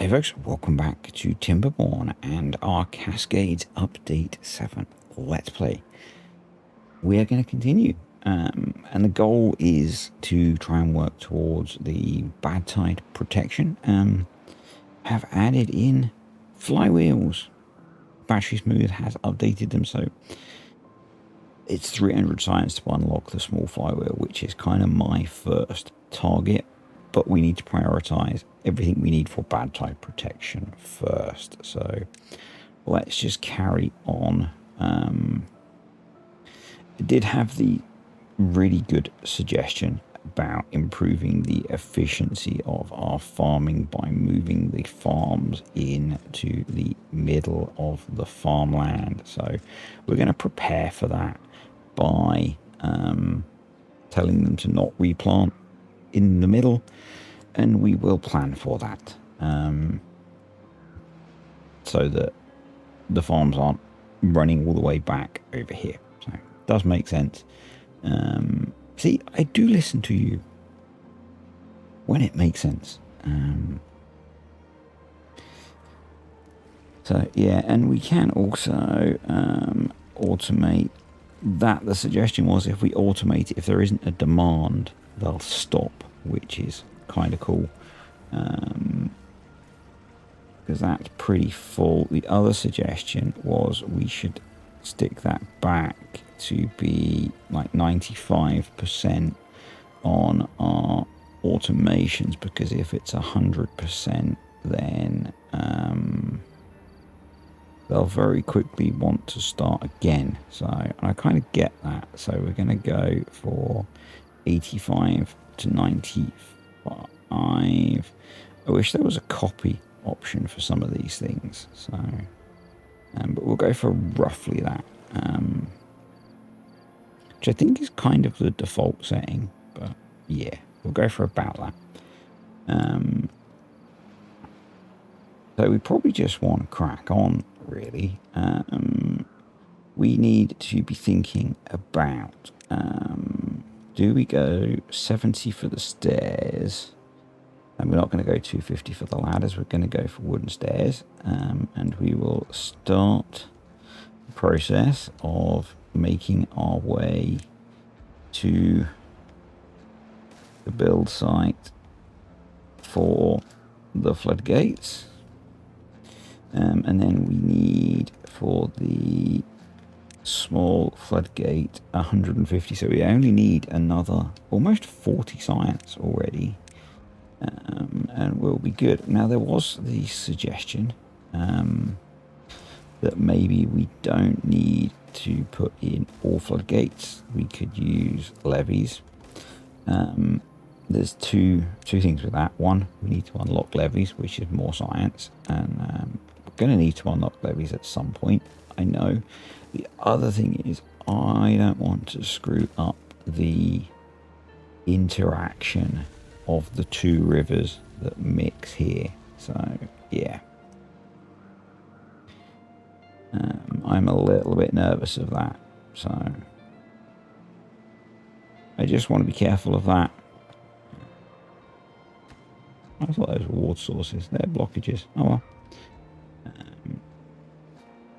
Hey folks, welcome back to Timberborn and our Cascades Update 7 Let's Play. We are going to continue, and the goal is to try and work towards the bad tide protection. Have added in flywheels. Battery Smooth has updated them, so it's 300 science to unlock the small flywheel, which is kind of my first target. But we need to prioritize everything we need for bad tide protection first. So let's just carry on. I did have the really good suggestion about improving the efficiency of our farming by moving the farms into the middle of the farmland. So we're going to prepare for that by telling them to not replant in the middle, and we will plan for that so that the farms aren't running all the way back over here. So it does make sense. See, I do listen to you when it makes sense. So yeah, and we can also automate that. The suggestion was if we automate it, if there isn't a demand, they'll stop, which is kind of cool, because that's pretty full. The other suggestion was we should stick that back to be like 95% on our automations, because if it's 100%, then they'll very quickly want to start again. So I kind of get that. So we're going to go for 85 to 95. I wish there was a copy option for some of these things. So, but we'll go for roughly that, which I think is kind of the default setting. But yeah, we'll go for about that. So we probably just want to crack on, really. We need to be thinking about, do we go 70 for the stairs? And we're not going to go 250 for the ladders. We're going to go for wooden stairs. And we will start the process of making our way to the build site for the floodgates. And then we need for the small floodgate 150. So we only need another almost 40 science already. And we'll be good. Now, there was the suggestion that maybe we don't need to put in all floodgates. We could use levies. There's two things with that. One, we need to unlock levies, which is more science, and we're going to need to unlock levies at some point, I know. The other thing is I don't want to screw up the interaction of the two rivers that mix here. So yeah, I'm a little bit nervous of that, so I just want to be careful of that. I thought those were water sources. They're blockages. Oh well.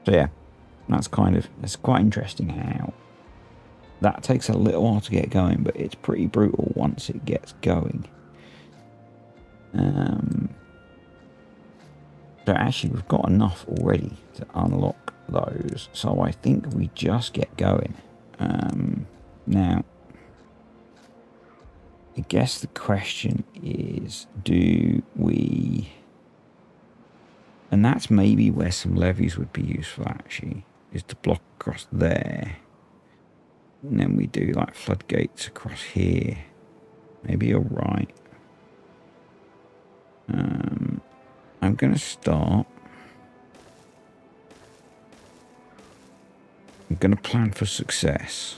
So yeah, that's it's quite interesting how that takes a little while to get going, but it's pretty brutal once it gets going. So actually we've got enough already to unlock those, so I think we just get going. Now I guess the question is, do we, and that's maybe where some levees would be useful actually, is to block across there, and then we do like floodgates across here. Maybe you're right. I'm going to start. I'm going to plan for success.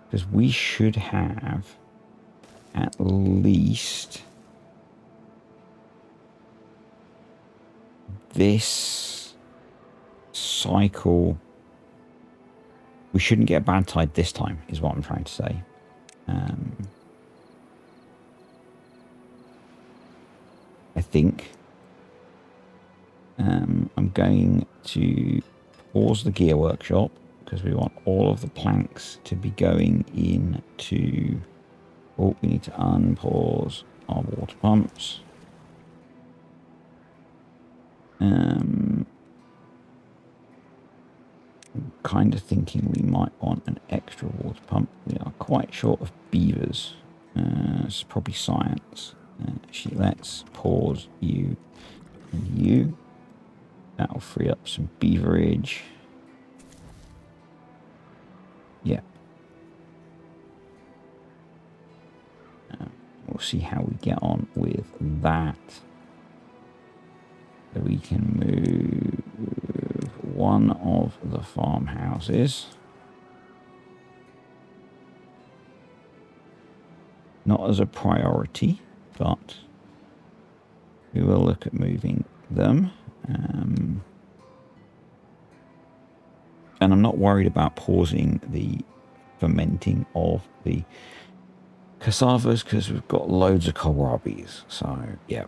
Because we should have at least this cycle we shouldn't get a bad tide this time, is what I'm trying to say. I think I'm going to pause the gear workshop because we want all of the planks to be going into... Oh, we need to unpause our water pumps. I'm kind of thinking we might want an extra water pump. We are quite short of beavers. It's probably science. Actually, let's pause you and you. That'll free up some beaverage. Yeah. We'll see how we get on with that. So we can move one of the farmhouses. Not as a priority, but we will look at moving them. And I'm not worried about pausing the fermenting of the cassavas because we've got loads of kohlrabies. So, yeah.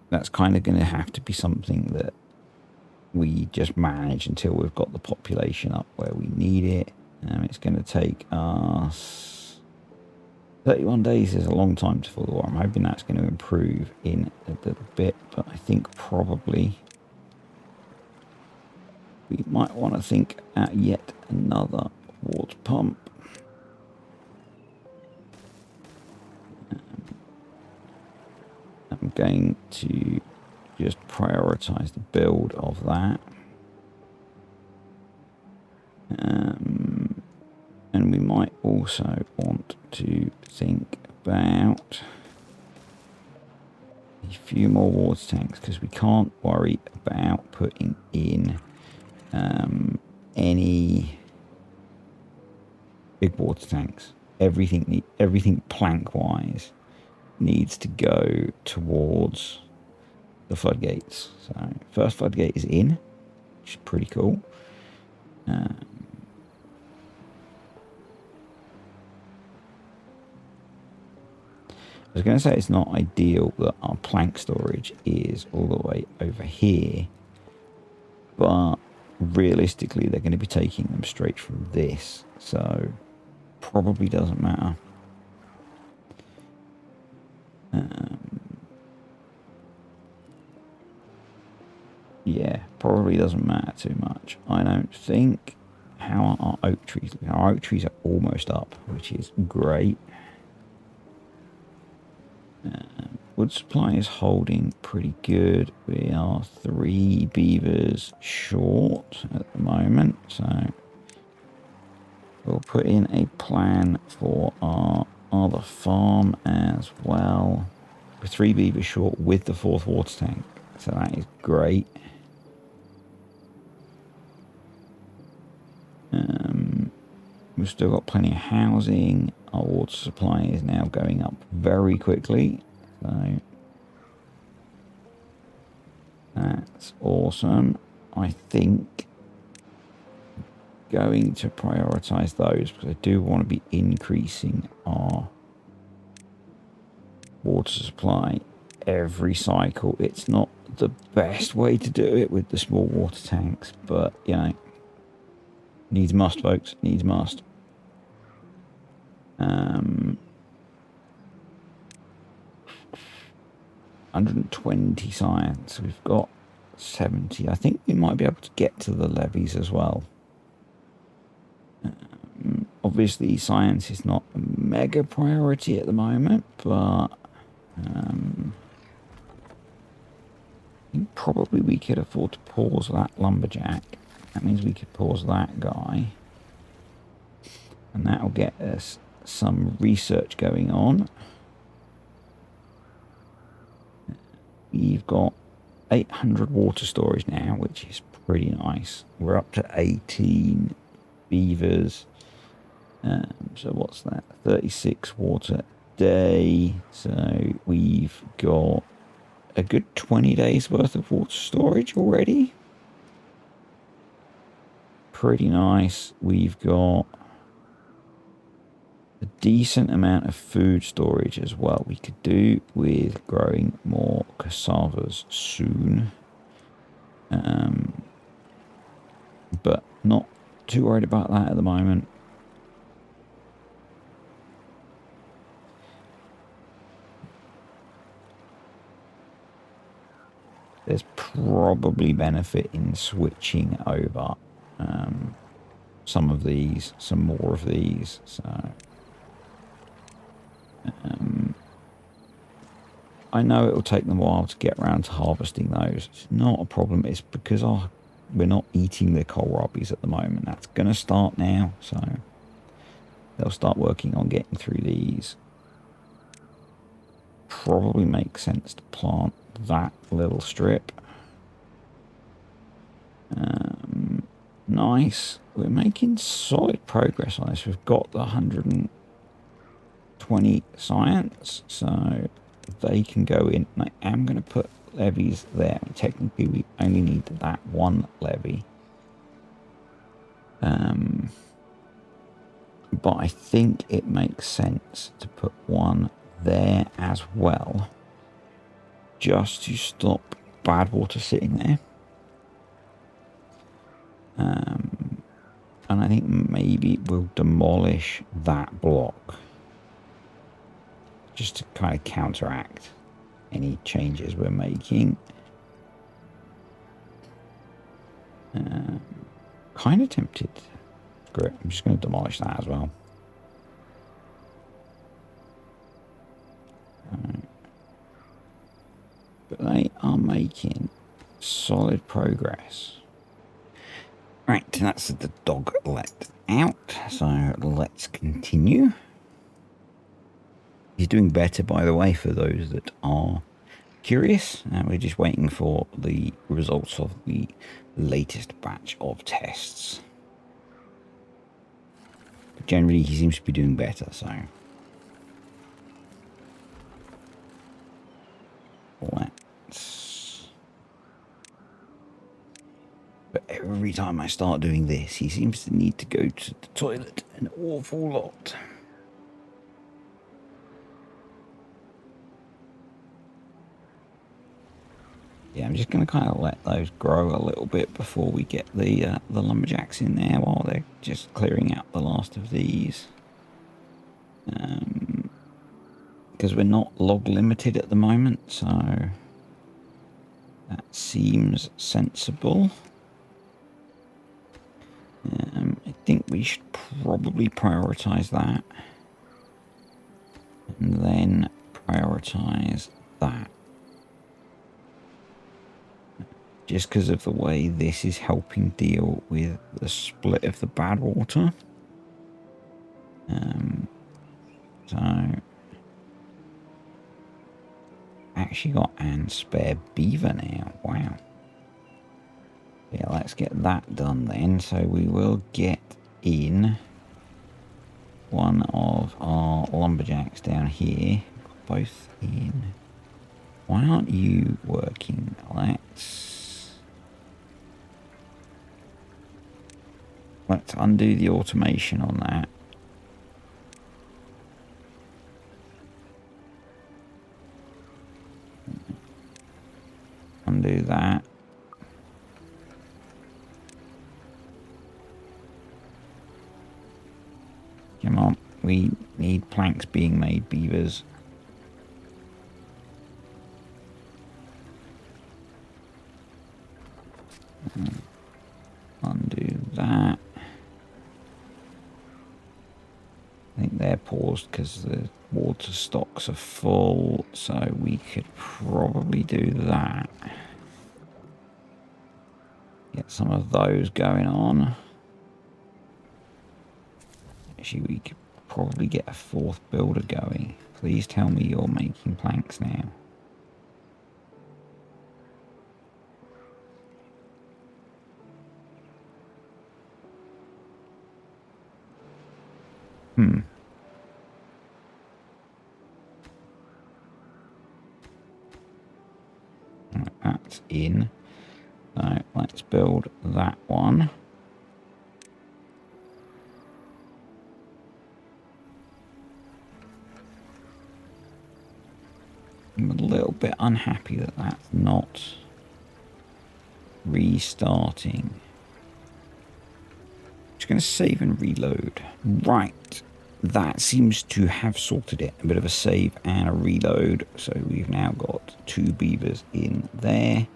That's kind of going to have to be something that we just manage until we've got the population up where we need it. It's going to take us 31 days is a long time to fill the war. I'm hoping that's going to improve in a little bit, but I think probably we might want to think at yet another water pump. I'm going to just prioritize the build of that. And we might also want to think about a few more water tanks because we can't worry about putting in any big water tanks. Everything plank wise needs to go towards the floodgates. So first floodgate is in, which is pretty cool. I was going to say it's not ideal that our plank storage is all the way over here, but realistically they're going to be taking them straight from this, so probably doesn't matter. Yeah, probably doesn't matter too much. I don't think. How are our oak trees? Our oak trees are almost up, which is great. Wood supply is holding pretty good. We are 3 beavers short at the moment, so we'll put in a plan for our other farm as well. We're 3 beavers short with the 4th water tank, so that is great. We've still got plenty of housing. Our water supply is now going up very quickly. So that's awesome. I think going to prioritize those because I do want to be increasing our water supply every cycle. It's not the best way to do it with the small water tanks, but you know, needs must, folks. Needs must. 120 science. We've got 70. I think we might be able to get to the levies as well. Obviously, science is not a mega priority at the moment, but I think probably we could afford to pause that lumberjack. That means we could pause that guy. And that'll get us some research going on. We've got 800 water storage now, which is pretty nice. We're up to 18 beavers. So what's that? 36 water a day. So we've got a good 20 days worth of water storage already. pretty nice. We've got a decent amount of food storage as well. We could do with growing more cassavas soon. But not too worried about that at the moment. There's probably benefit in switching over some of these, some more of these. So I know it'll take them a while to get around to harvesting those. It's not a problem. It's because we're not eating the kohlrabis at the moment. That's going to start now. So they'll start working on getting through these. Probably makes sense to plant that little strip. Nice. We're making solid progress on this. We've got the 120 science, so they can go in. I am going to put levies there. Technically, we only need that one levy. But I think it makes sense to put one there as well, just to stop bad water sitting there. And I think maybe we'll demolish that block just to kind of counteract any changes we're making. Kind of tempted. Screw it. I'm just going to demolish that as well. But they are making solid progress. Right, that's the dog let out. So let's continue. He's doing better, by the way, for those that are curious. We're just waiting for the results of the latest batch of tests. But generally, he seems to be doing better, so let's... But every time I start doing this, he seems to need to go to the toilet an awful lot. Yeah, I'm just going to kind of let those grow a little bit before we get the lumberjacks in there while they're just clearing out the last of these. Because we're not log limited at the moment, so that seems sensible. I think we should probably prioritize that. And then prioritize that. Just because of the way this is helping deal with the split of the bad water. So actually got an spare beaver now. Wow. Yeah, let's get that done then. So we will get in one of our lumberjacks down here. Both in. Why aren't you working? Let's undo the automation on that. Undo that. Come on, we need planks being made, beavers. Undo that. I think they're paused because the water stocks are full, so we could probably do that. Get some of those going on. Actually, we could probably get a fourth builder going. Please tell me you're making planks now. Right, that's in. So let's build that one. I'm a little bit unhappy that that's not restarting. Just going to save and reload. Right. That seems to have sorted it. A bit of a save and a reload. So we've now got 2 beavers in there.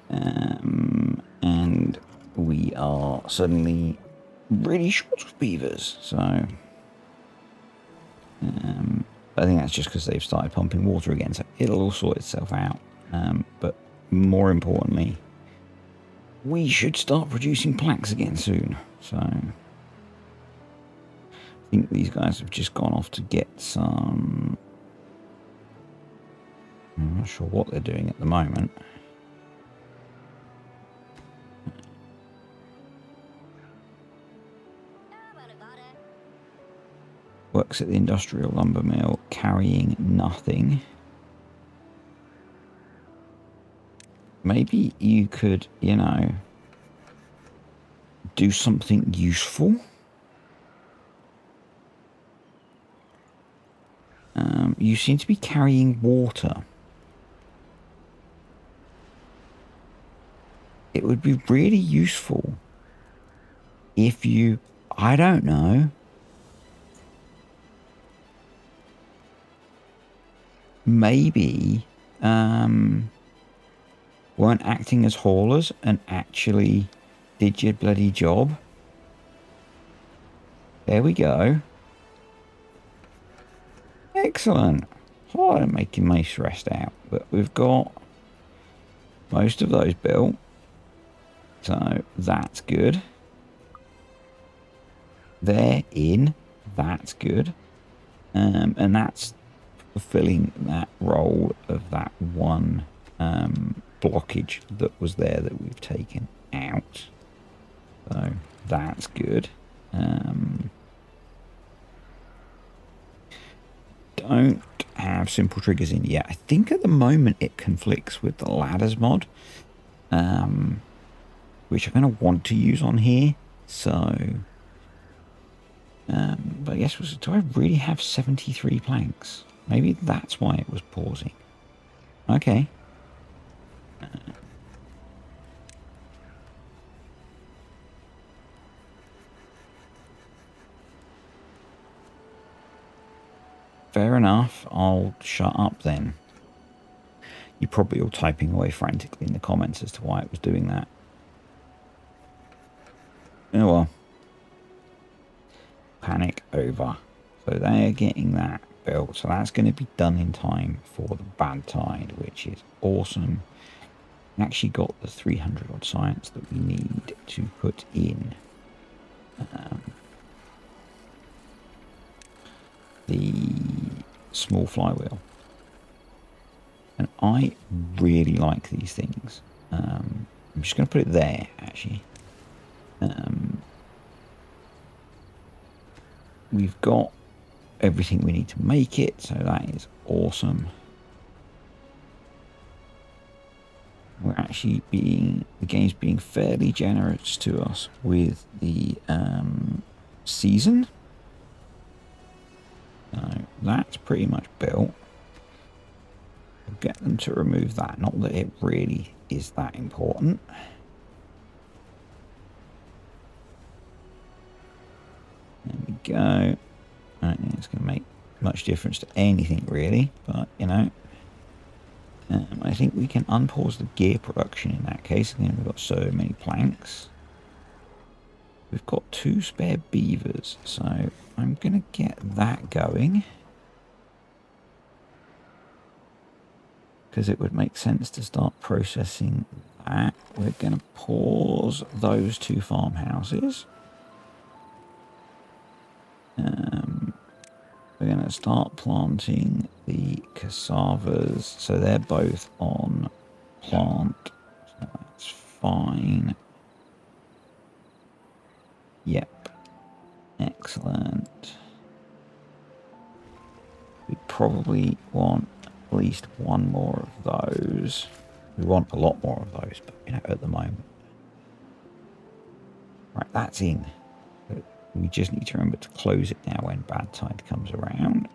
And we are suddenly really short of beavers. So I think that's just because they've started pumping water again. So it'll all sort itself out. But more importantly, we should start producing planks again soon. So I think these guys have just gone off to get some... I'm not sure what they're doing at the moment. Works at the industrial lumber mill, carrying nothing. Maybe you could, you know, do something useful. You seem to be carrying water. It would be really useful if you, I don't know, maybe weren't acting as haulers and actually did your bloody job. There we go. Excellent. Oh, I'm making my stressed out, but we've got most of those built, so that's good. They're in. That's good. And that's fulfilling that role of that one blockage that was there that we've taken out. So that's good. Don't have simple triggers in yet. I think at the moment it conflicts with the ladders mod, which I'm going to want to use on here. So, but I guess, do I really have 73 planks? Maybe that's why it was pausing. Okay. Fair enough. I'll shut up then. You're probably all typing away frantically in the comments as to why it was doing that. Oh well. Panic over. So they're getting that built. So that's going to be done in time for the bad tide, which is awesome. We actually got the 300 odd science that we need to put in the small flywheel. And I really like these things. I'm just going to put it there, actually. We've got everything we need to make it, so that is awesome. We're actually the game's being fairly generous to us with the season. So that's pretty much built. We'll get them to remove that. Not that it really is that important. There we go. I don't think it's going to make much difference to anything really, but you know, I think we can unpause the gear production in that case. Again, we've got so many planks. We've got 2 spare beavers, so I'm going to get that going. Because it would make sense to start processing that. We're going to pause those 2 farmhouses. We're going to start planting the cassavas. So they're both on plant. So that's fine. Yep. Excellent. We probably want at least 1 more of those. We want a lot more of those, but you know, at the moment. Right, that's in. We just need to remember to close it now when bad tide comes around.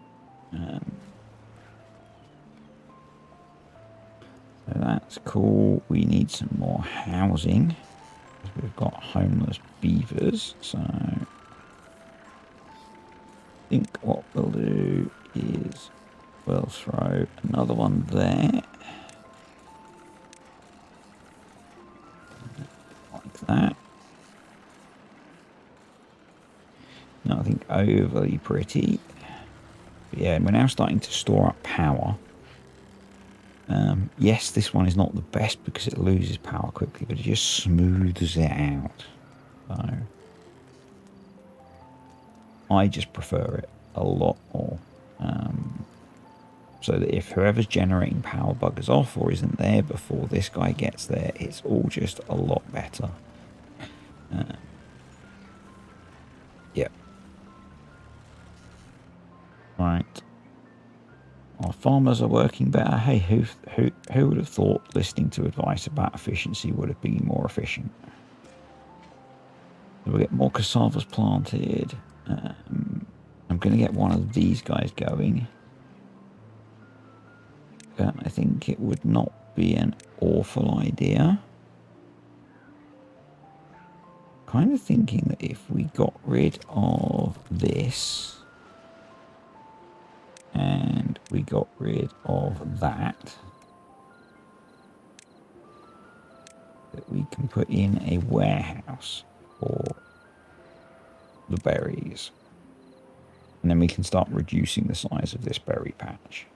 So that's cool. We need some more housing. We've got homeless beavers, so I think what we'll do is we'll throw another one there. Like that. Nothing overly pretty. But yeah, we're now starting to store up power. Yes, this one is not the best because it loses power quickly, but it just smooths it out. So I just prefer it a lot more. So that if whoever's generating power buggers off or isn't there before this guy gets there, it's all just a lot better. Yep. Right. Our farmers are working better. Hey, who would have thought listening to advice about efficiency would have been more efficient? So we'll get more cassavas planted. I'm going to get one of these guys going. I think it would not be an awful idea. Kind of thinking that if we got rid of this and we got rid of that, that we can put in a warehouse for the berries. And then we can start reducing the size of this berry patch.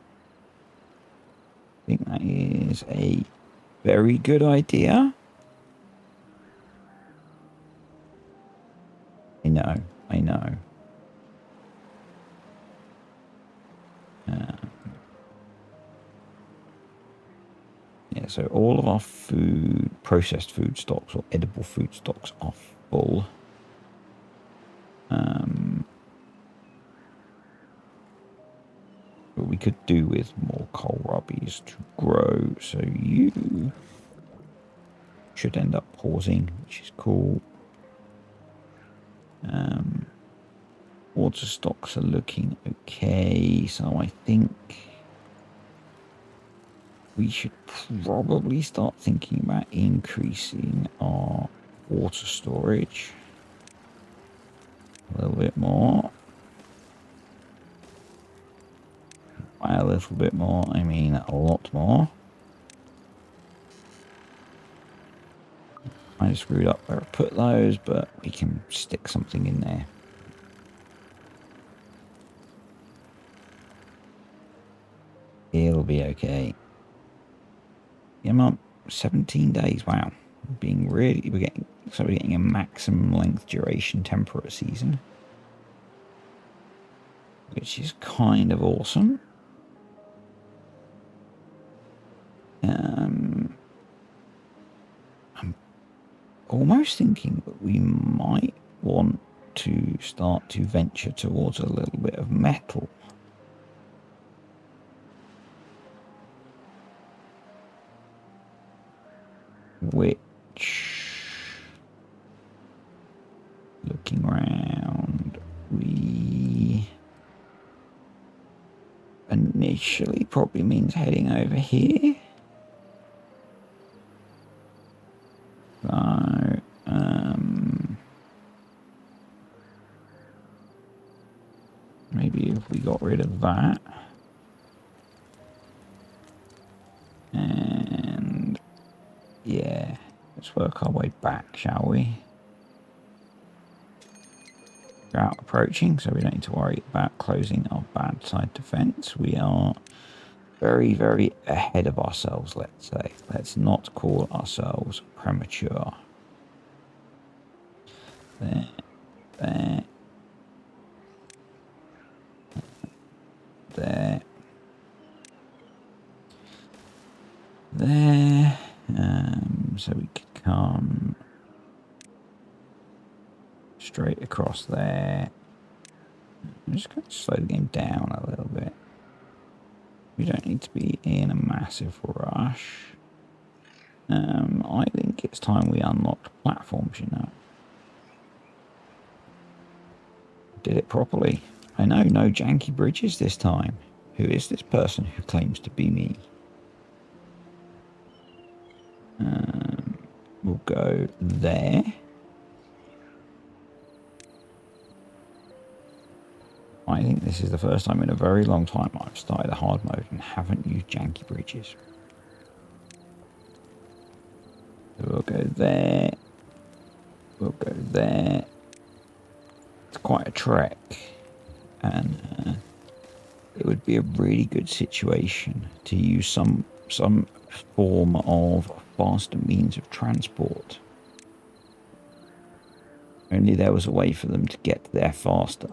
I think that is a very good idea. I know. Yeah, so all of our food, processed food stocks or edible food stocks are full. But we could do with more kohlrabis to grow. So you should end up pausing, which is cool. Water stocks are looking okay. So I think we should probably start thinking about increasing our water storage a little bit more. By a little bit more, I mean a lot more. I screwed up where I put those, but we can stick something in there. It'll be okay. Yeah, Mum, 17 days. Wow. We're getting a maximum length duration temperate season, which is kind of awesome. I'm almost thinking that we might want to start to venture towards a little bit of metal. Which, looking around, we initially probably means heading over here. So, maybe if we got rid of that. And, yeah, let's work our way back, shall we? Drought approaching, so we don't need to worry about closing our bad side defense. We are very, very ahead of ourselves, let's say. Let's not call ourselves premature. There. So we could come straight across there. I'm just going to slow the game down a little bit. We don't need to be in a massive rush. I think it's time we unlocked platforms, you know. Did it properly. I know, no janky bridges this time. Who is this person who claims to be me? We'll go there. I think this is the first time in a very long time I've started a hard mode and haven't used janky bridges. So we'll go there. We'll go there. It's quite a trek. And it would be a really good situation to use some form of faster means of transport. Only there was a way for them to get there faster.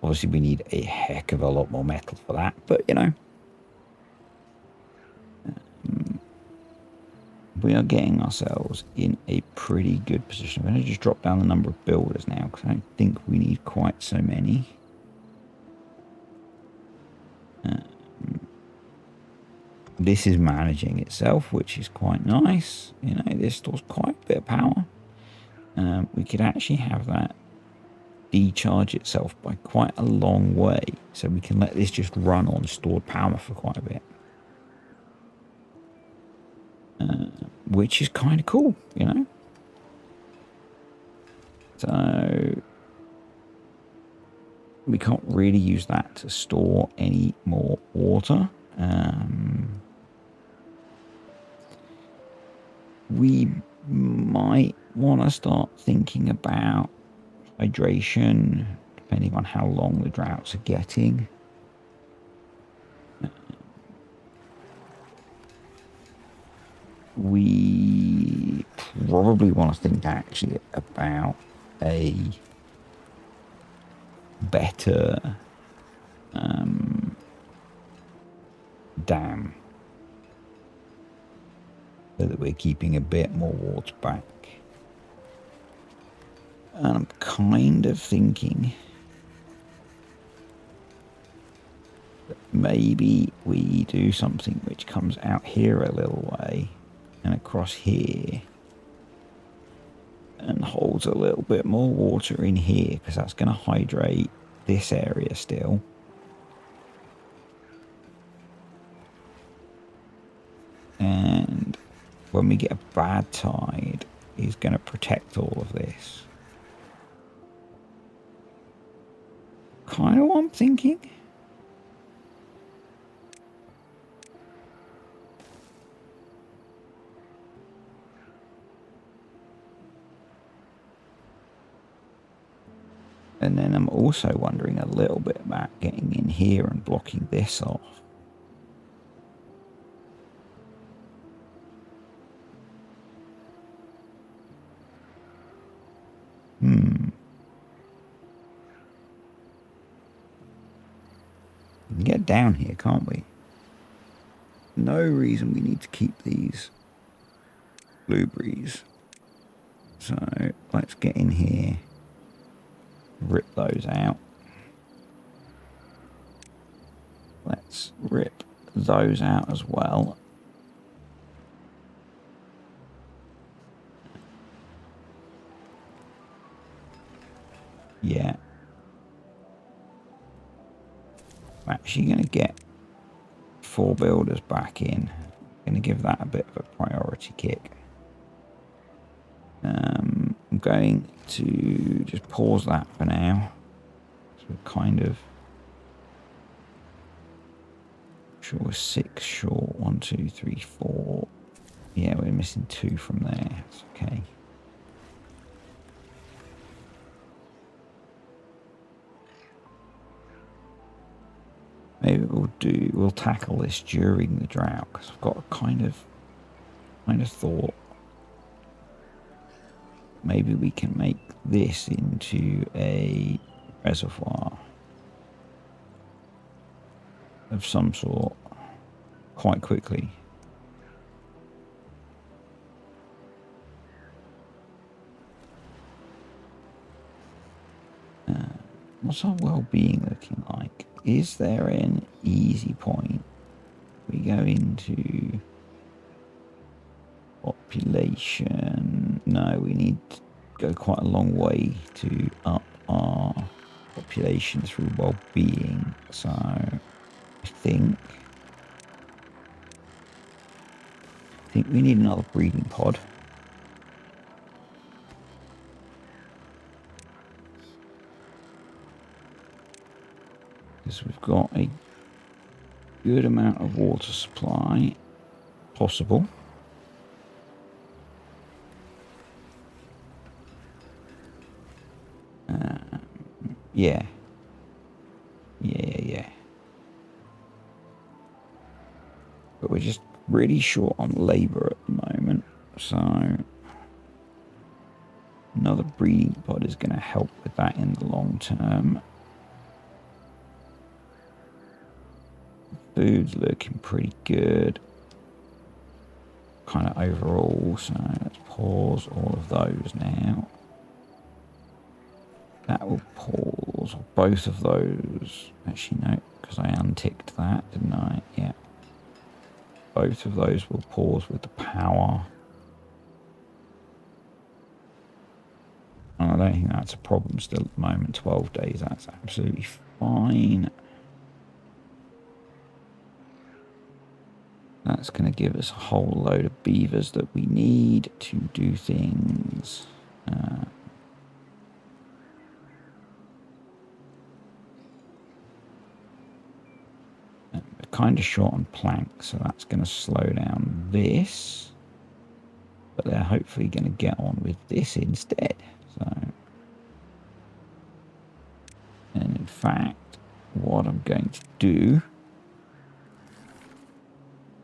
Obviously, we need a heck of a lot more metal for that, but you know. We are getting ourselves in a pretty good position. I'm going to just drop down the number of builders now, because I don't think we need quite so many. This is managing itself, which is quite nice. You know, this stores quite a bit of power. We could actually have that decharge itself by quite a long way, so we can let this just run on stored power for quite a bit, which is kind of cool, you know. So we can't really use that to store any more water. We might want to start thinking about hydration, depending on how long the droughts are getting. We probably want to think actually about a better dam, so that we're keeping a bit more water back. And I'm kind of thinking that maybe we do something which comes out here a little way and across here and holds a little bit more water in here, because that's going to hydrate this area still. And when we get a bad tide, it's going to protect all of this. Kind of what I'm thinking. And then I'm also wondering a little bit about getting in here and blocking this off. We can get down here, can't we? No reason we need to keep these blueberries. So let's get in here, rip those out. Let's rip those out as well. Yeah. I'm actually going to get 4 builders back in. I'm going to give that a bit of a priority kick. I'm going to just pause that for now. So we're kind of sure we're 6 short. 1, 2, 3, 4. Yeah, we're missing 2 from there. That's okay. Maybe we'll tackle this during the drought, because I've got a kind of thought maybe we can make this into a reservoir of some sort quite quickly. What's our well-being looking like? Is there an easy point? We go into population. No, we need to go quite a long way to up our population through well-being. So I think think we need another breeding pod. Because we've got a good amount of water supply possible. Yeah. Yeah. But we're just really short on labour at the moment. So another breeding pod is going to help with that in the long term. Food's looking pretty good. Kind of overall. So let's pause all of those now. That will pause both of those. Actually, no, because I unticked that, didn't I? Yeah. Both of those will pause with the power. And I don't think that's a problem still at the moment. 12 days, that's absolutely fine. That's going to give us a whole load of beavers that we need to do things. Kind of short on planks, so that's going to slow down this, but they're hopefully going to get on with this instead. So, and in fact, what I'm going to do,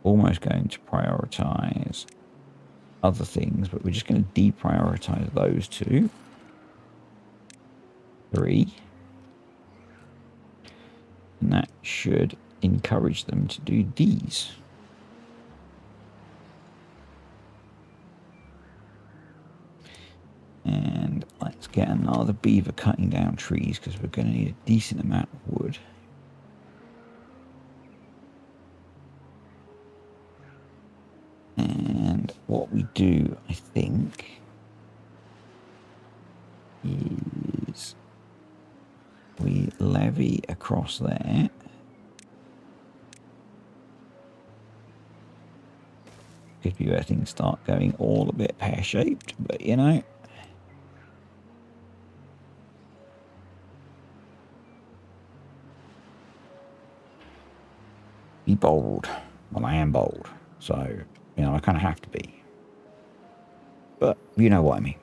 almost going to prioritize other things, but we're just going to deprioritize those 2, 3, and that should encourage them to do these. And let's get another beaver cutting down trees because we're going to need a decent amount of wood. And what we do, I think, is we levy across there. Could be where things start going all a bit pear-shaped, but you know. Be bold. Well, I am bold, so, you know, I kind of have to be. But you know what I mean.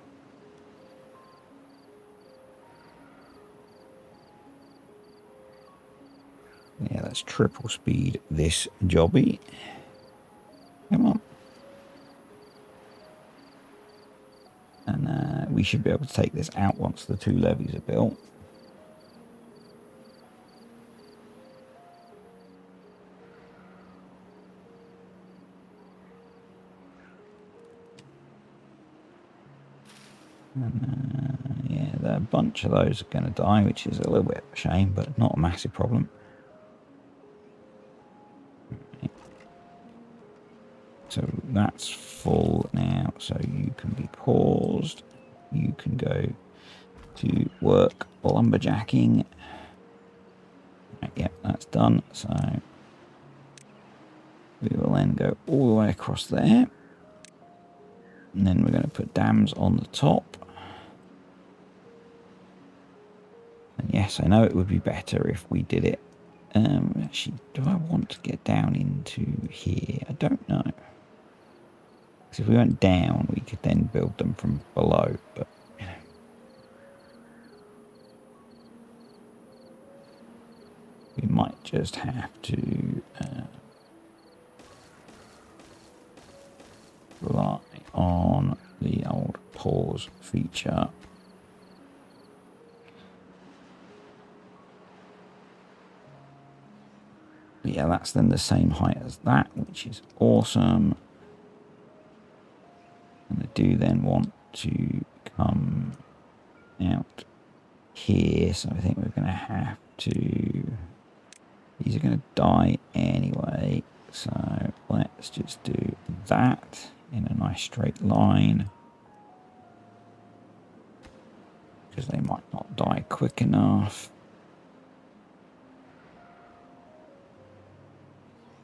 Yeah, let's triple speed this jobby. Come on. And we should be able to take this out once the 2 levees are built. And yeah, a bunch of those are going to die, which is a little bit of a shame, but not a massive problem. So that's full now, so you can be paused. You can go to work lumberjacking. Right, yep, that's done. So we will then go all the way across there. And then we're going to put dams on the top. And yes, I know it would be better if we did it. Actually, do I want to get down into here? I don't know. Because if we went down, we could then build them from below. But, you know. We might just have to rely on the old pause feature. But yeah, that's then the same height as that, which is awesome. And I do then want to come out here, so I think we're going to have to... These are going to die anyway, so let's just do that in a nice straight line. Because they might not die quick enough.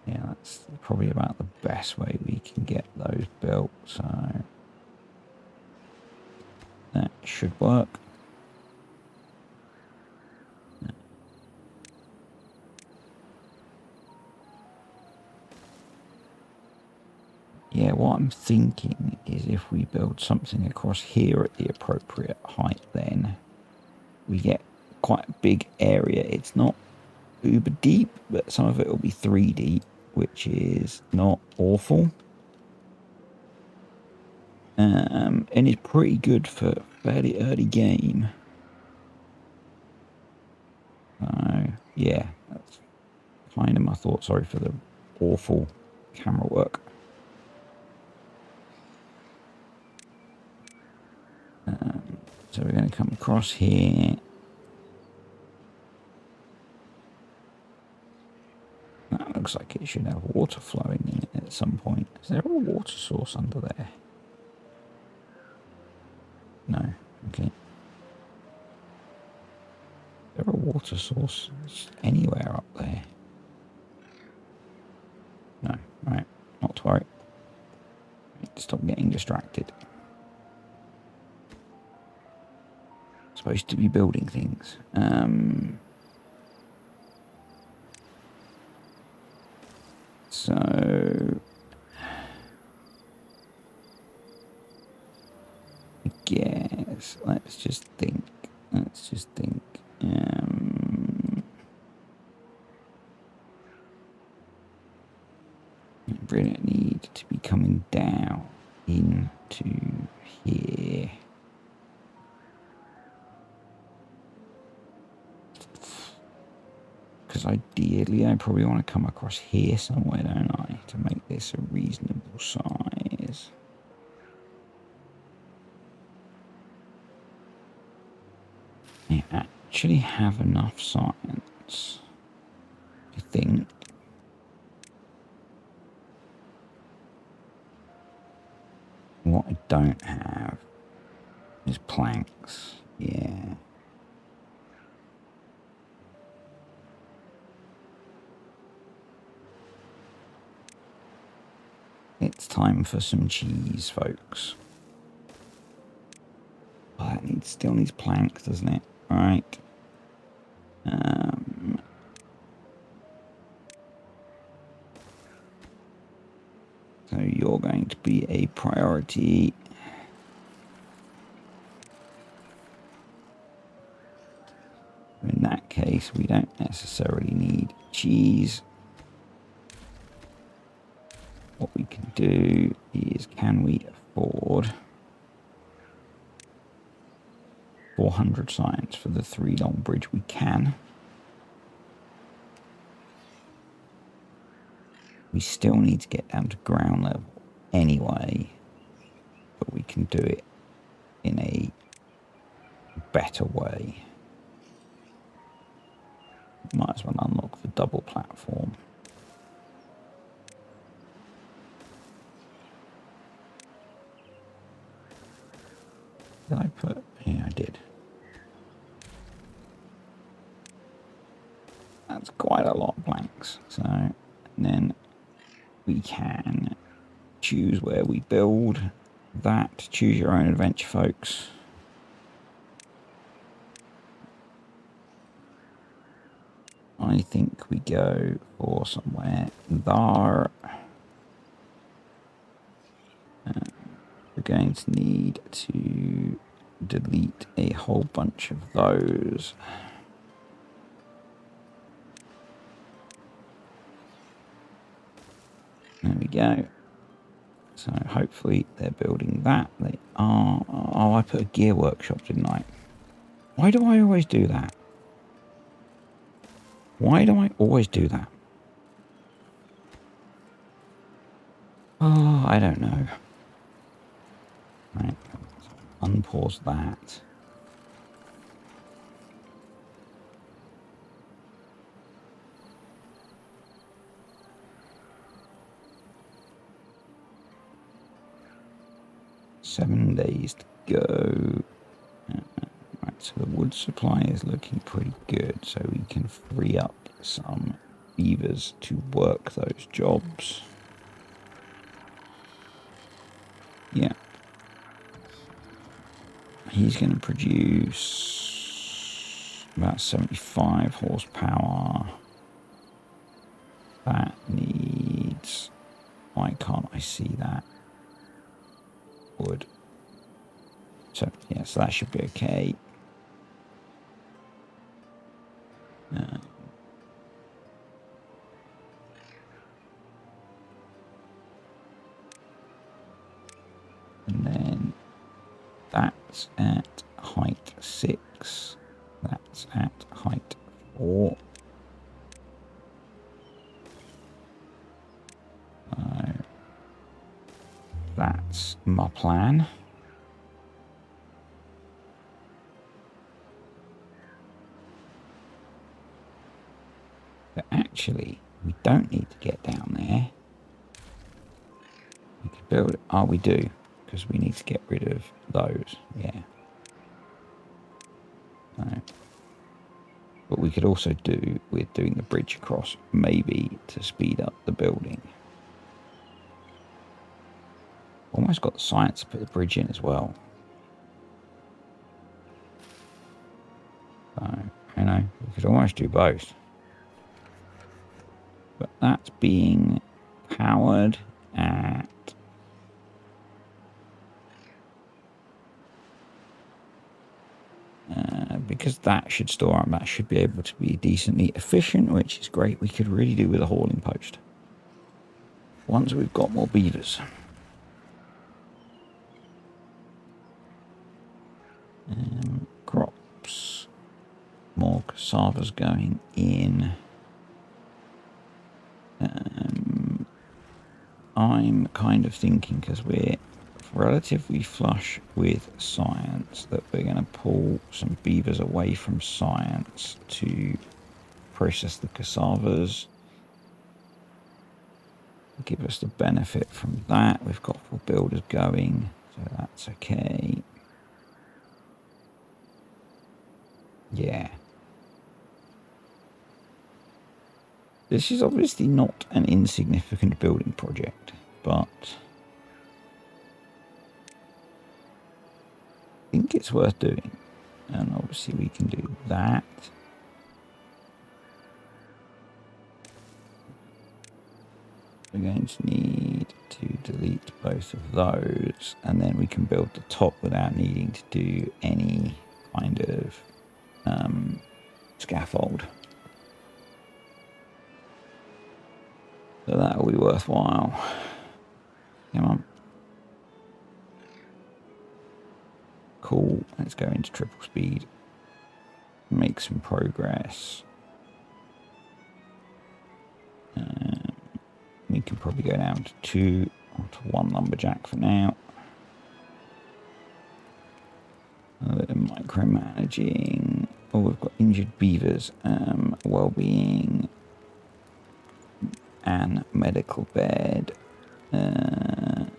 Yeah, That's probably about the best way we can get those built, so that should work. Yeah, what I'm thinking is if we build something across here at the appropriate height, then we get quite a big area. It's not uber deep, but some of it will be 3 deep, which is not awful. And it's pretty good for fairly early game. So, yeah, that's kind of my thought. Sorry for the awful camera work. So we're going to come across here. That looks like it should have water flowing in it at some point. Is there a water source under there? No. Okay. Is there a water source anywhere up there? No. Right. Not to worry. Stop getting distracted. Supposed to be building things. So I guess let's just think. Really need to be coming down into here. Because ideally I probably want to come across here somewhere, don't I, to make this a reasonable size. I actually have enough science, I think. What I don't have is planks. Yeah. It's time for some cheese, folks. Oh, that still needs planks, doesn't it? Right. So you're going to be a priority. In that case, we don't necessarily need cheese. What we can do is, can we afford 400 science for the 3 long bridge? We can. We still need to get down to ground level anyway, but we can do it in a better way. Might as well unlock the double platform. Did I put? Yeah, I did. That's quite a lot of planks. So, and then we can choose where we build that. Choose your own adventure, folks. I think we go for somewhere there. We're going to need to delete a whole bunch of those. There we go. So hopefully they're building that. They are. Oh, I put a gear workshop, didn't I? Why do I always do that? Why do I always do that? Oh, I don't know. Right. Unpause that. Seven days to go. Right, so the wood supply is looking pretty good, so we can free up some beavers to work those jobs. Yeah. He's going to produce about 75 horsepower. That needs... Why can't I see that? Wood. So, yeah, so that should be okay. And then that's at height 6. That's at height 4. That's my plan. But actually, we don't need to get down there. We could build it. Oh, we do. Because we need to get rid of those. Yeah. No. But we could also do with doing the bridge across, maybe to speed up the building. Almost got the science to put the bridge in as well. So, you know, we could almost do both. But that's being powered at... because that should store up, that should be able to be decently efficient, which is great. We could really do with a hauling post once we've got more beavers. Crops, more cassavas going in. I'm kind of thinking, because we're relatively flush with science, that we're going to pull some beavers away from science to process the cassavas. Give us the benefit from that. We've got 4 builders going, so that's okay. Yeah. This is obviously not an insignificant building project, but I think it's worth doing. And obviously we can do that. We're going to need to delete both of those, and then we can build the top without needing to do any kind of scaffold. So that will be worthwhile. Come on. Cool. Let's go into triple speed. Make some progress. We can probably go down to 2 or to 1 lumberjack for now. A bit of micromanaging. Oh, we've got injured beavers. Well-being. And medical bed. You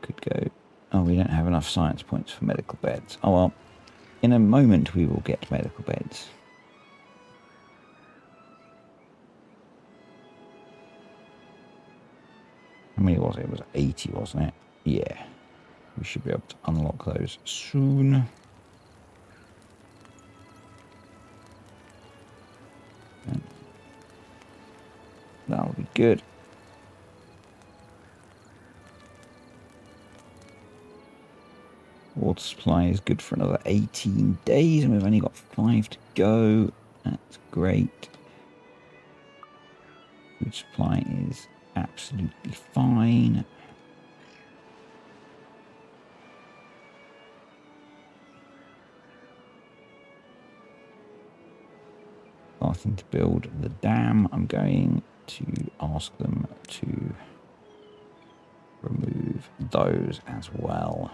could go... Oh, we don't have enough science points for medical beds. Oh, well. In a moment, we will get medical beds. How many was it? It was 80, wasn't it? Yeah. We should be able to unlock those soon. That'll be good. Water supply is good for another 18 days, and we've only got 5 to go. That's great. Food supply is absolutely fine. Starting to build the dam. I'm going to ask them to remove those as well.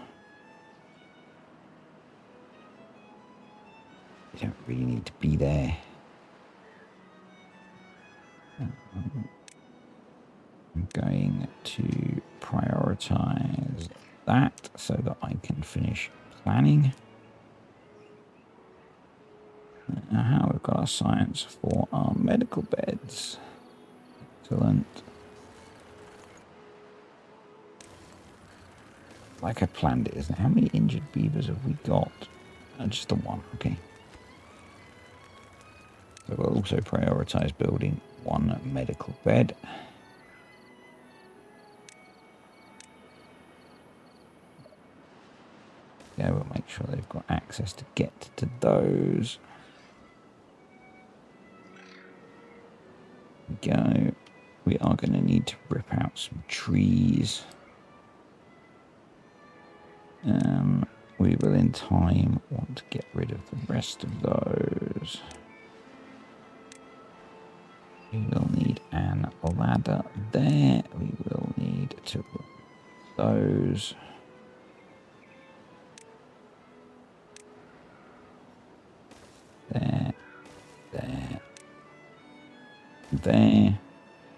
You don't really need to be there. I'm going to prioritize that so that I can finish planning. How we've got our science for our medical beds. Excellent. Like I planned it, isn't it? How many injured beavers have we got? Just the one, okay. So we'll also prioritise building one medical bed. Yeah, we'll make sure they've got access to get to those. There we go. We are going to need to rip out some trees. We will in time want to get rid of the rest of those. We will need an ladder there. We will need to put those. There.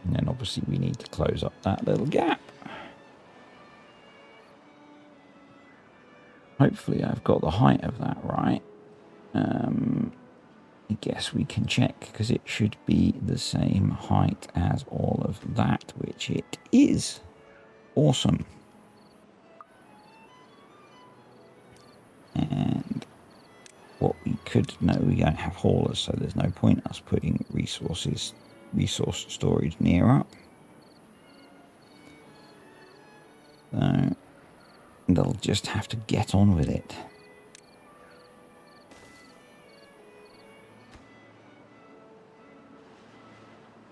And then obviously we need to close up that little gap. Hopefully I've got the height of that right. I guess we can check because it should be the same height as all of that, which it is. Awesome. And what we could know, we don't have haulers, so there's no point us putting resource storage near up. So they'll just have to get on with it.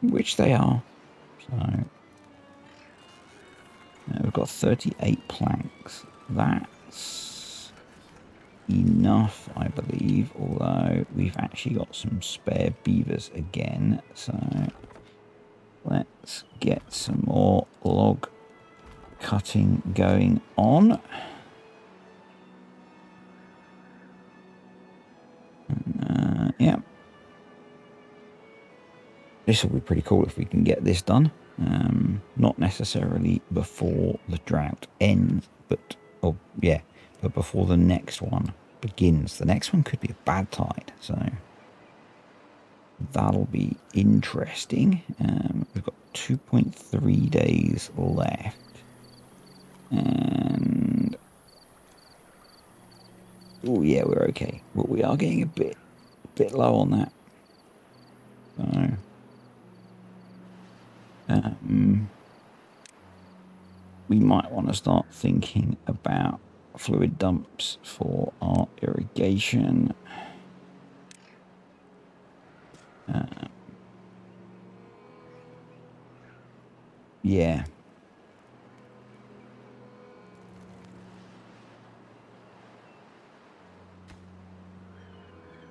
Which they are. So we've got 38 planks. That's enough, I believe, although we've actually got some spare beavers again. So let's get some more log cutting going on. Yeah. This will be pretty cool if we can get this done. Not necessarily before the drought ends, but before the next one begins. The next one could be a bad tide, so that'll be interesting. We've got 2.3 days left, and oh yeah, we're okay. But we are getting a bit low on that. So we might want to start thinking about fluid dumps for our irrigation. Yeah.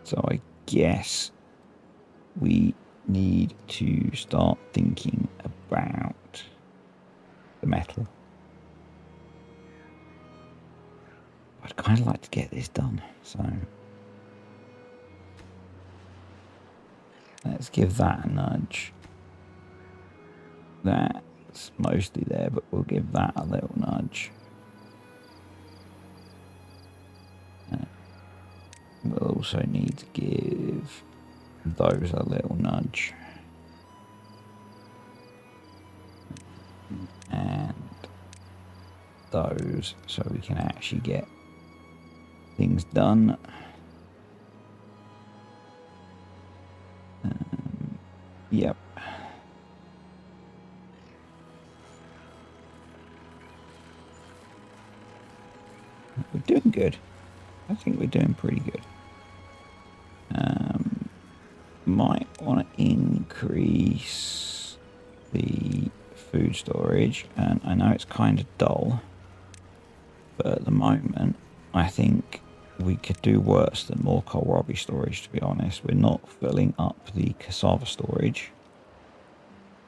So I guess we need to start thinking about the metal. I'd kind of like to get this done, so let's give that a nudge. That's mostly there, but we'll give that a little nudge. We'll also need to give those a little nudge. And those, so we can actually get things done. Yep. We're doing good. I think we're doing pretty good. Might want to increase the food storage, and I know it's kind of dull, but at the moment I think we could do worse than more kohlrabi storage, to be honest. We're not filling up the cassava storage,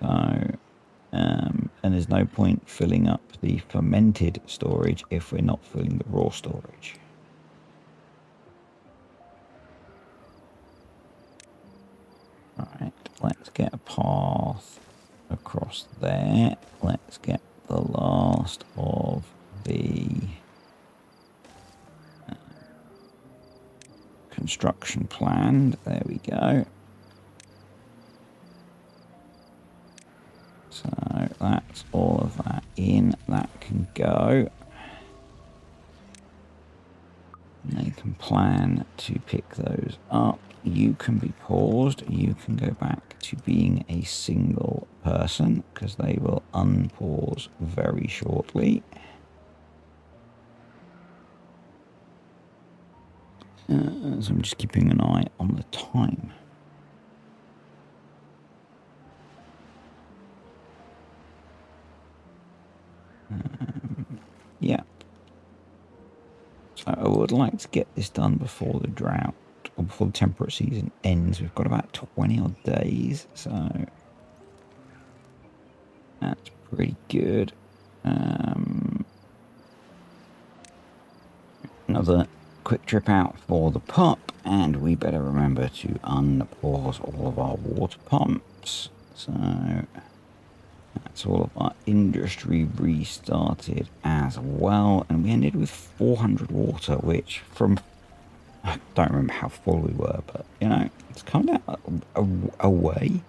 so and there's no point filling up the fermented storage if we're not filling the raw storage. Alright, let's get a path across there. Let's get the last of the construction planned. There we go. So that's all of that in. That can go. And they can plan to pick those up. You can be paused. You can go back to being a single person because they will unpause very shortly. So I'm just keeping an eye on the time. Yeah. So I would like to get this done before the drought or before the temperate season ends. We've got about 20 odd days, so that's pretty good. Another quick trip out for the pup, and we better remember to unpause all of our water pumps. So that's all of our industry restarted as well, and we ended with 400 water, which from I don't remember how full we were, but you know, it's come down away.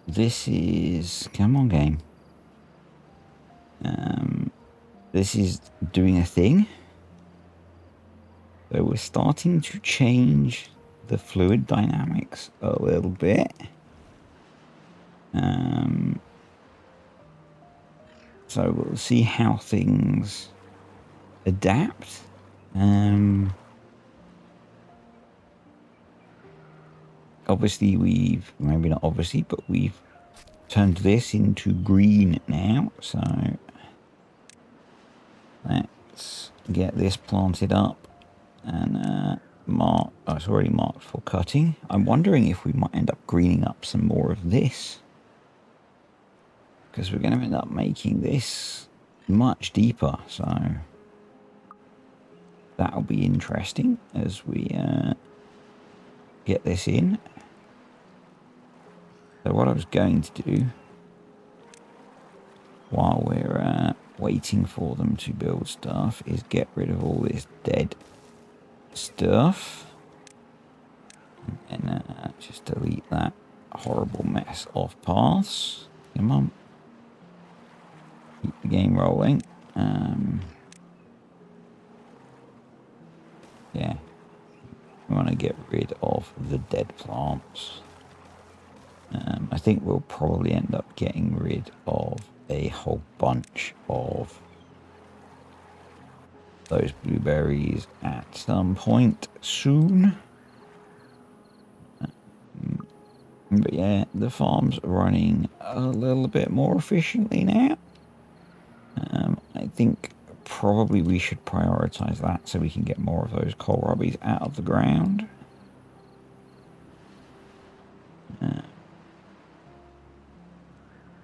This is, come on game. This is doing a thing. So we're starting to change the fluid dynamics a little bit. So we'll see how things adapt. Obviously maybe not obviously, but we've turned this into green now. So let's get this planted up and it's already marked for cutting. I'm wondering if we might end up greening up some more of this, because we're going to end up making this much deeper, so that'll be interesting as we get this in. So what I was going to do while we're waiting for them to build stuff is get rid of all this dead stuff and just delete that horrible mess off paths. Come on, keep the game rolling. Yeah, we want to get rid of the dead plants. I think we'll probably end up getting rid of a whole bunch of those blueberries at some point soon. But yeah, the farm's running a little bit more efficiently now. I think probably we should prioritize that so we can get more of those kohlrabis out of the ground.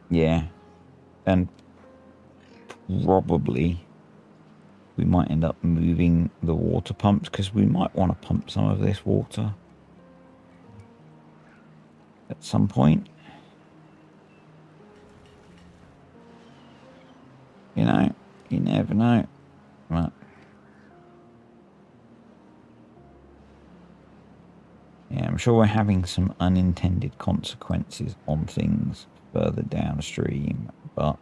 Yeah, and probably we might end up moving the water pumps because we might want to pump some of this water at some point. You know, you never know. But yeah, I'm sure we're having some unintended consequences on things further downstream, but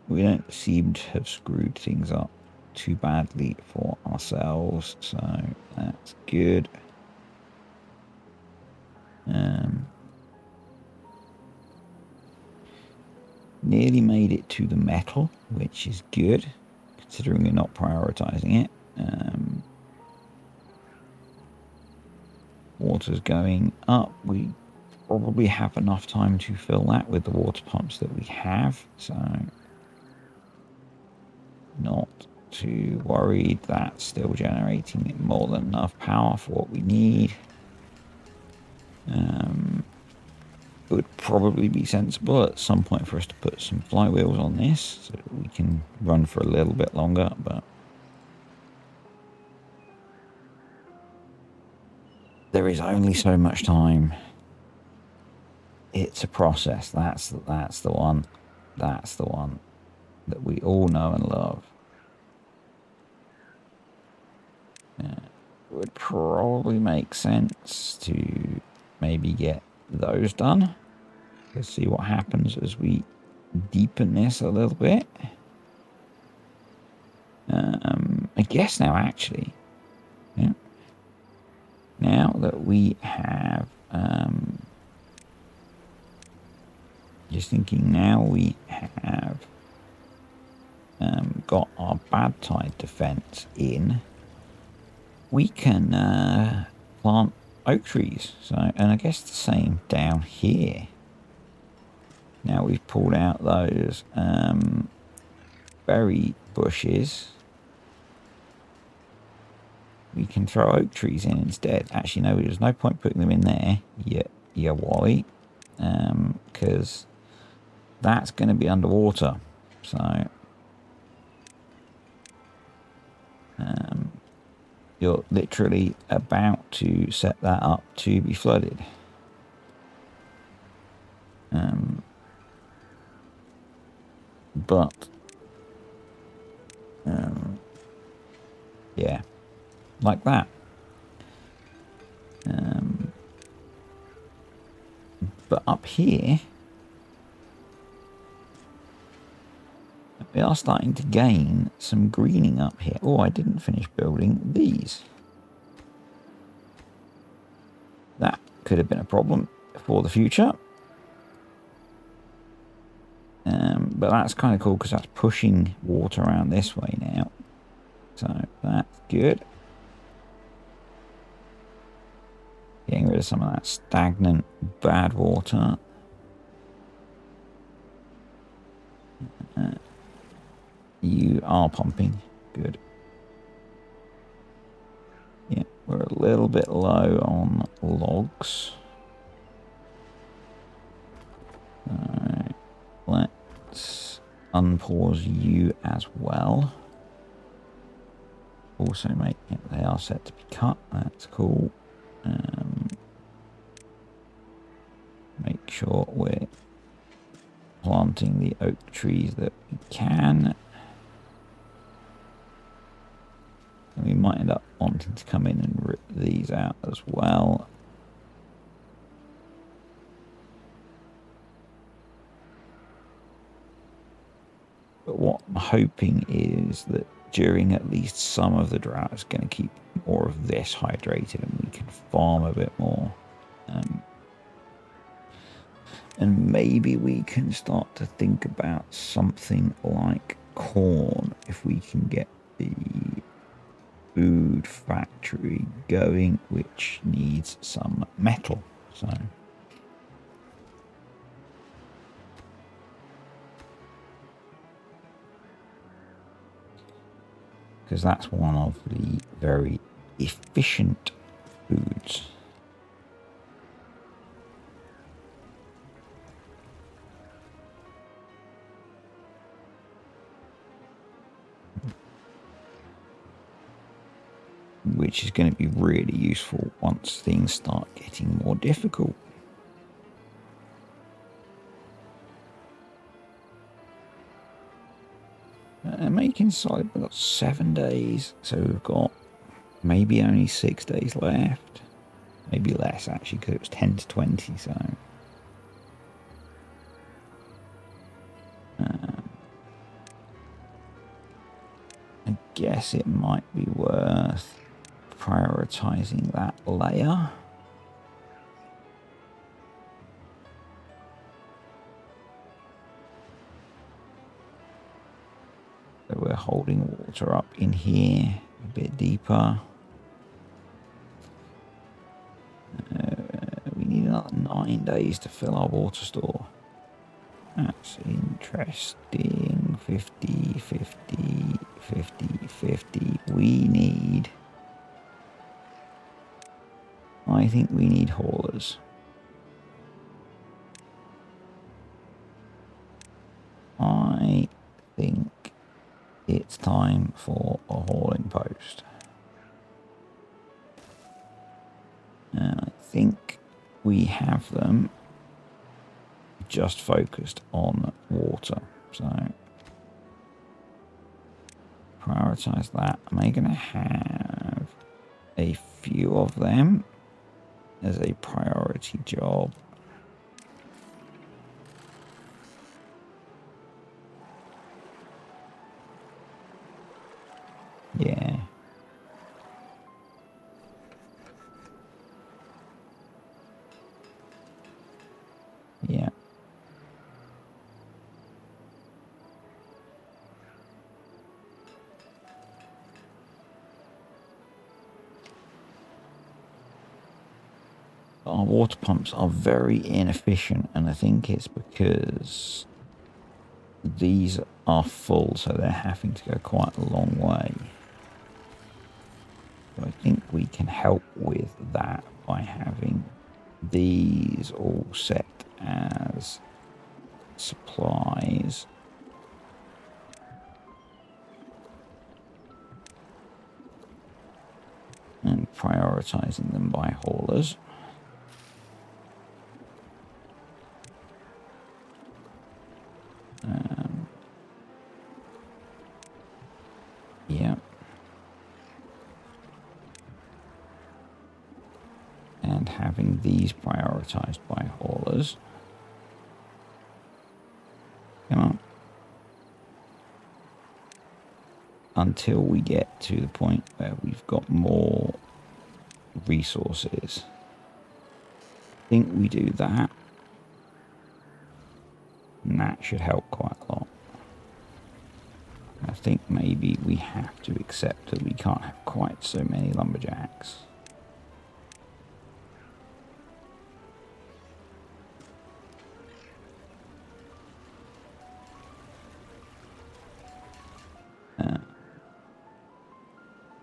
we don't seem to have screwed things up too badly for ourselves, so that's good. Nearly made it to the metal, which is good, considering we're not prioritizing it. Water's going up. We probably have enough time to fill that with the water pumps that we have, so not too worried. That's still generating more than enough power for what we need. It would probably be sensible at some point for us to put some flywheels on this so that we can run for a little bit longer, but there is only so much time. It's a process. That's the one. That's the one that we all know and love. Would probably make sense to maybe get those done. Let's see what happens as we deepen this a little bit. I guess now actually, yeah, now that we have, just thinking now we have got our bad tide defense in, we can plant oak trees. So, and I guess the same down here. Now we've pulled out those berry bushes. We can throw oak trees in instead. Actually, no, there's no point putting them in there. Yeah, Wally. Because that's going to be underwater. So, you're literally about to set that up to be flooded. But, yeah, like that. But up here, we are starting to gain some greening up here. Oh, I didn't finish building these. That could have been a problem for the future. But that's kind of cool because that's pushing water around this way now. So that's good. Getting rid of some of that stagnant bad water. You are pumping. Good. Yeah, we're a little bit low on logs. Let's unpause you as well. Also make it, they are set to be cut. That's cool. Make sure we're planting the oak trees that we can. And we might end up wanting to come in and rip these out as well. But what I'm hoping is that during at least some of the drought, it's going to keep more of this hydrated and we can farm a bit more. And maybe we can start to think about something like corn if we can get the food factory going, which needs some metal. So because that's one of the very efficient foods. Which is going to be really useful once things start getting more difficult. Making solid, we've got 7 days, so we've got maybe only 6 days left. Maybe less actually, because it was 10 to 20, so. I guess it might be worth prioritizing that layer. So we're holding water up in here a bit deeper. We need another 9 days to fill our water store. That's interesting. 50, 50, 50, 50. We need... I think we need haulers. I think it's time for a hauling post. And I think we have them just focused on water. So prioritize that. Am I going to have a few of them as a priority job. Yeah. Yeah. Our water pumps are very inefficient, and I think it's because these are full, so they're having to go quite a long way. So I think we can help with that by having these all set as supplies. And prioritizing them by haulers. Yeah. And having these prioritized by haulers. Come on. Until we get to the point where we've got more resources. I think we do that. And that should help quite a lot. I think maybe we have to accept that we can't have quite so many lumberjacks.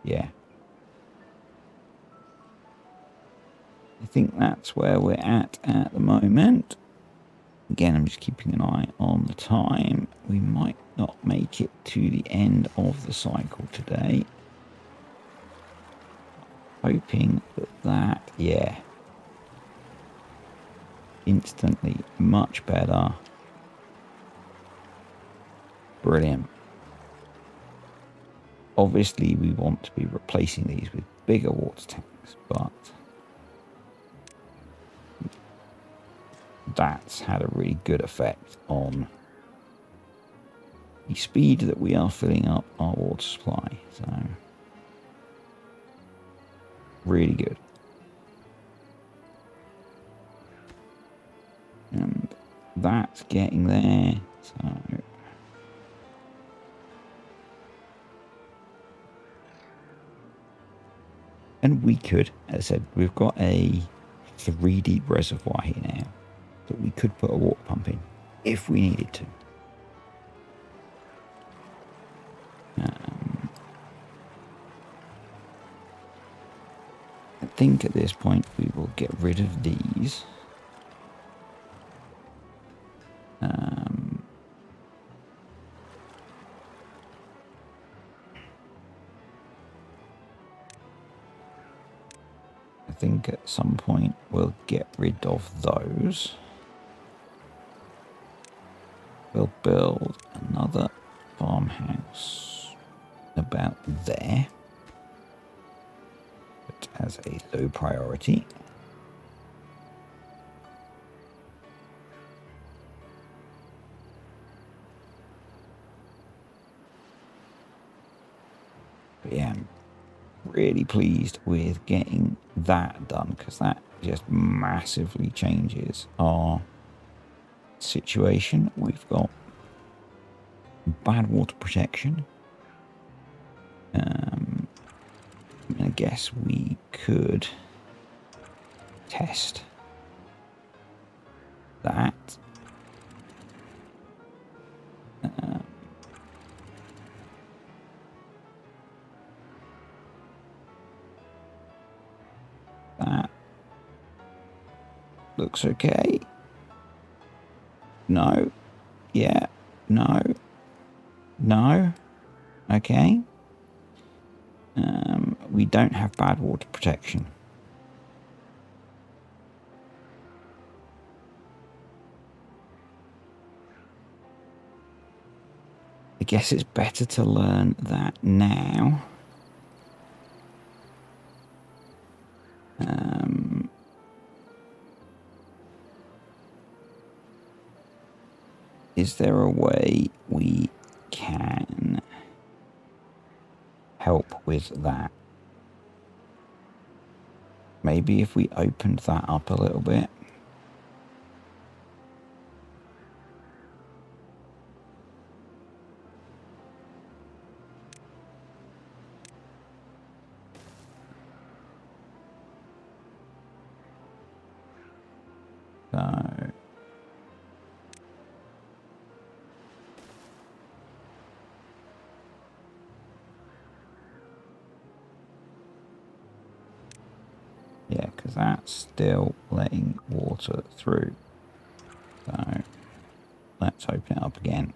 Yeah. I think that's where we're at the moment. Again, I'm just keeping an eye on the time. We might not make it to the end of the cycle today. Hoping that, yeah. Instantly much better. Brilliant. Obviously, we want to be replacing these with bigger water tanks, but that's had a really good effect on the speed that we are filling up our water supply. So, really good. And that's getting there. So, and we could, as I said, we've got a 3D reservoir here now that we could put a water pump in if we needed to. I think at this point we will get rid of these. I think at some point we'll get rid of those. We'll build another farmhouse about there, but as a low priority. But yeah, I'm really pleased with getting that done because that just massively changes our situation. We've got bad water protection. I guess we could test that. That looks okay. No. Yeah. No. No. Okay. We don't have bad water protection. I guess it's better to learn that now. Is there a way we can help with that? Maybe if we opened that up a little bit. So yeah, because that's still letting water through. So let's open it up again.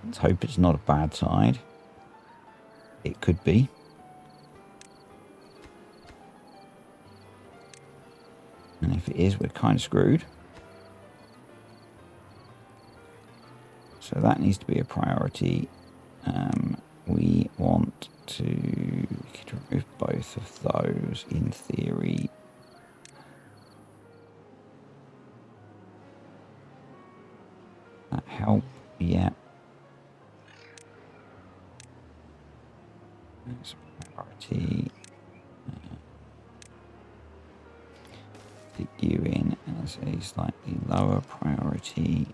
Let's hope it's not a bad side. It could be. And if it is, we're kind of screwed. So that needs to be a priority. We want to... We could remove both of those in theory. That help? Yeah. That's a priority. Stick you in as a slightly lower priority.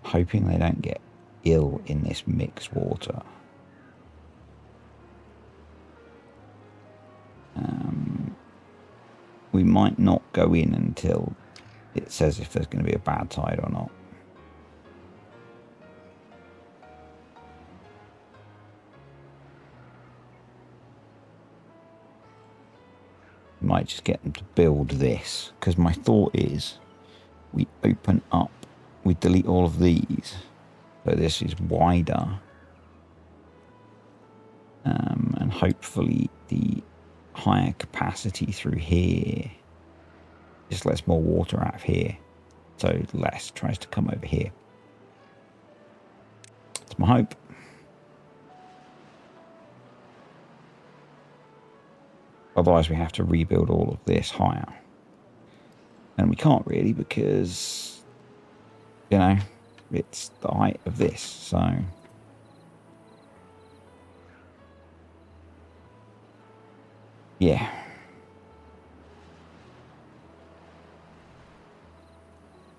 Hoping they don't get ill in this mixed water. We might not go in until it says if there's going to be a bad tide or not. Might just get them to build this, because my thought is we open up, we delete all of these, so this is wider, and hopefully the higher capacity through here just lets more water out of here, so less tries to come over here. That's my hope. Otherwise we have to rebuild all of this higher. And we can't really because, you know, it's the height of this, so... Yeah.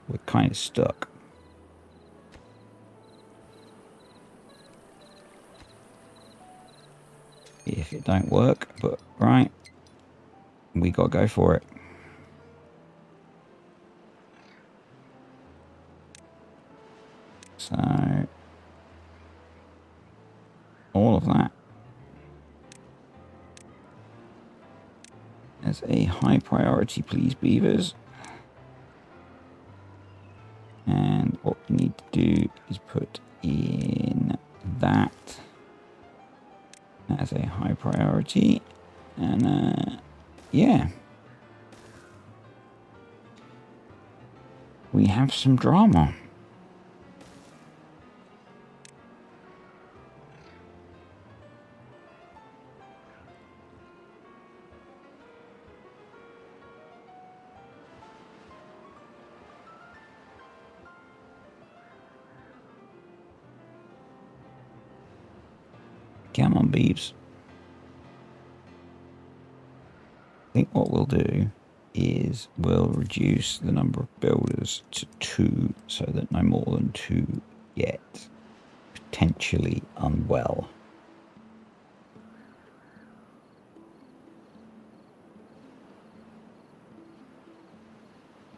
We're kind of stuck. If it don't work, but right. We gotta go for it. So all of that as a high priority, please, beavers. And what we need to do is put in that as a high priority. And yeah, we have some drama. Come on, beeves. I think what we'll do is we'll reduce the number of builders to 2 so that no more than 2 get potentially unwell.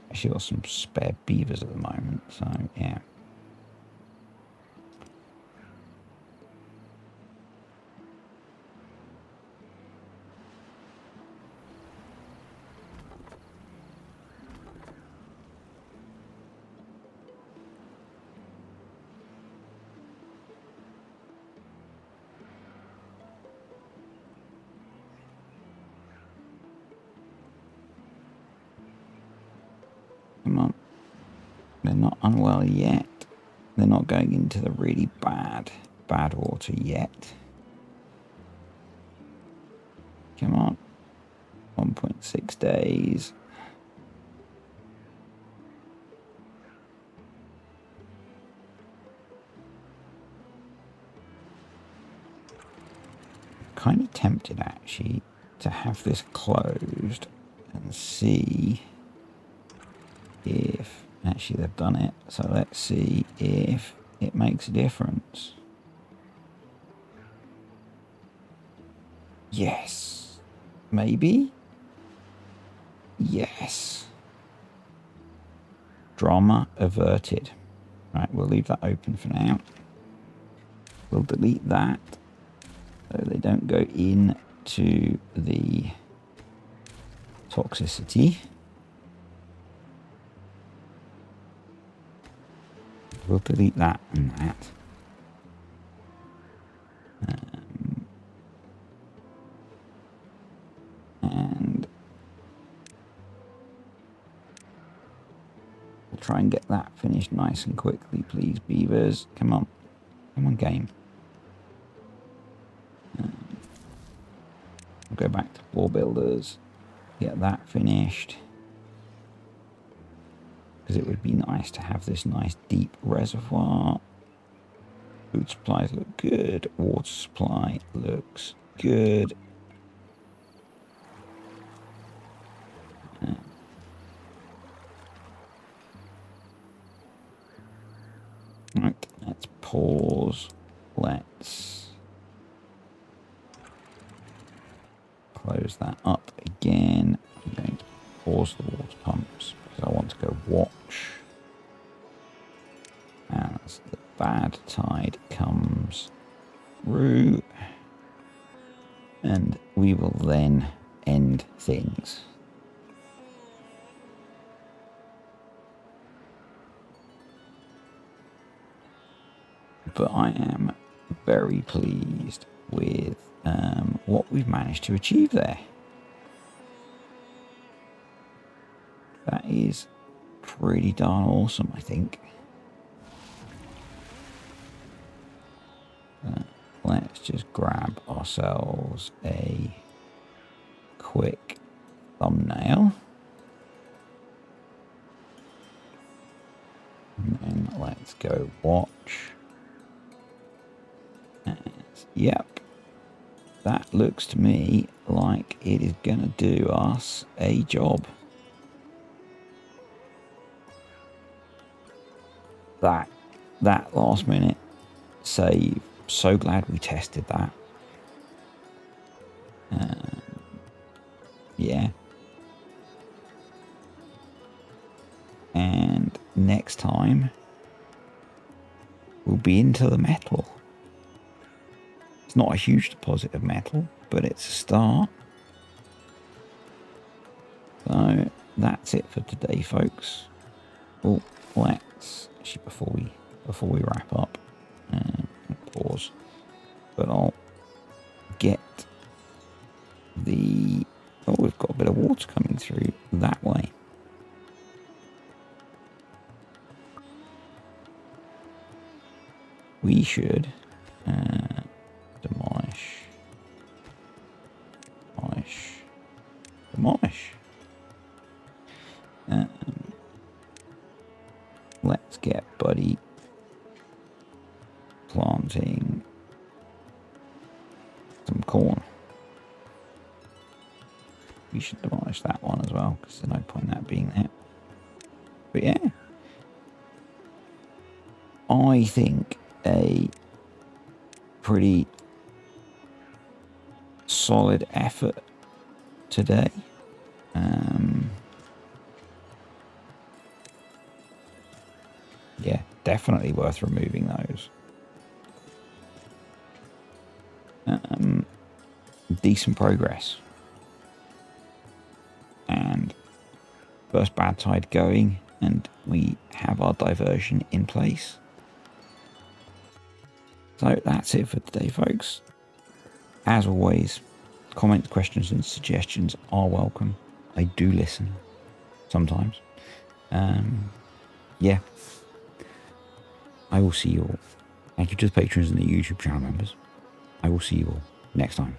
Actually got some spare beavers at the moment, so yeah. Come on. They're not unwell yet. They're not going into the really bad water yet. Come on. 1.6 days. Kind of tempted actually to have this closed and see if actually they've done it. So let's see if it makes a difference. Yes. Maybe? Yes. Drama averted. Right, we'll leave that open for now. We'll delete that so they don't go into the toxicity. We'll delete that and that. And we'll try and get that finished nice and quickly, please, beavers. Come on. Come on, game. We'll go back to floor builders. Get that finished. Because it would be nice to have this nice deep reservoir. Food supplies look good. Water supply looks good. Right, let's pause. Let's close that up again. I'm going to pause the water pumps because I want to go watch as the bad tide comes through, and we will then end things. But I am very pleased with what we've managed to achieve there. That is pretty darn awesome, I think. Let's just grab ourselves a quick thumbnail. And then let's go watch. Yep, that looks to me like it is going to do us a job. That last minute save, so glad we tested that. Yeah. And next time we'll be into the metal. It's not a huge deposit of metal, but it's a start. So that's it for today, folks. Well, let's actually before we wrap up, pause. But I'll get the we've got a bit of water coming through that way. We should demolish. Let's get Buddy planting some corn. We should demolish that one as well, because there's no point in that being there. But yeah, I think a pretty solid effort today. Yeah, definitely worth removing those. Decent progress. And first bad tide going, and we have our diversion in place. So that's it for today, folks. As always, comments, questions and suggestions are welcome. I do listen sometimes. Yeah. I will see you all. Thank you to the patrons and the YouTube channel members. I will see you all next time.